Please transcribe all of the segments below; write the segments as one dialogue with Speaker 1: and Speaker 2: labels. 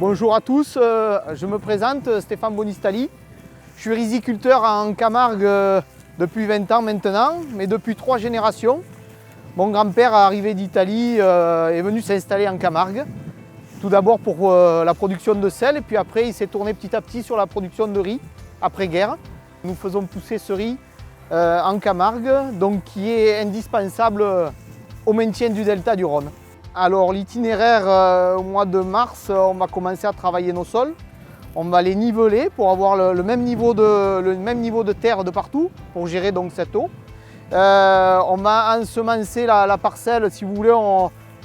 Speaker 1: Bonjour à tous, je me présente, Stéphane Bonistali. Je suis riziculteur en Camargue depuis 20 ans maintenant, mais depuis 3 générations. Mon grand-père arrivé d'Italie est venu s'installer en Camargue. Tout d'abord pour la production de sel, et puis après il s'est tourné petit à petit sur la production de riz, après-guerre. Nous faisons pousser ce riz en Camargue, donc qui est indispensable au maintien du delta du Rhône. Alors l'itinéraire au mois de mars, on va commencer à travailler nos sols. On va les niveler pour avoir le même niveau de terre de partout, pour gérer donc cette eau. On va ensemencer la parcelle, si vous voulez,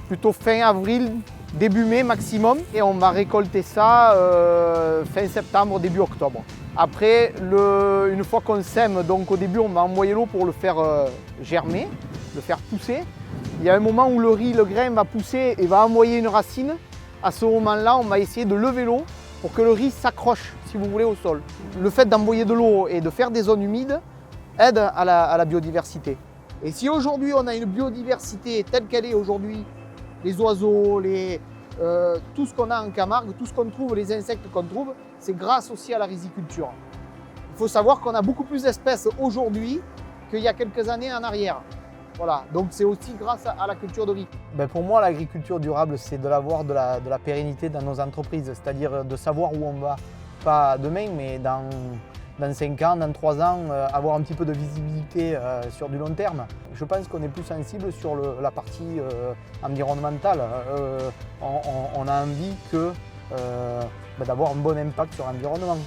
Speaker 1: plutôt fin avril, début mai maximum. Et on va récolter ça fin septembre, début octobre. Après, une fois qu'on sème, donc au début on va envoyer l'eau pour le faire germer, le faire pousser. Il y a un moment où le grain va pousser et va envoyer une racine. À ce moment-là, on va essayer de lever l'eau pour que le riz s'accroche, si vous voulez, au sol. Le fait d'envoyer de l'eau et de faire des zones humides aide à la biodiversité. Et si aujourd'hui on a une biodiversité telle qu'elle est aujourd'hui, les oiseaux, tout ce qu'on a en Camargue, tout ce qu'on trouve, les insectes qu'on trouve, c'est grâce aussi à la riziculture. Il faut savoir qu'on a beaucoup plus d'espèces aujourd'hui qu'il y a quelques années en arrière. Voilà, donc c'est aussi grâce à la culture de riz. Pour moi, l'agriculture durable, c'est d'avoir de la pérennité dans nos entreprises, c'est-à-dire de savoir où on va, pas demain, mais dans 5 ans, dans 3 ans, avoir un petit peu de visibilité sur du long terme. Je pense qu'on est plus sensible sur la partie environnementale. On a envie d'avoir un bon impact sur l'environnement.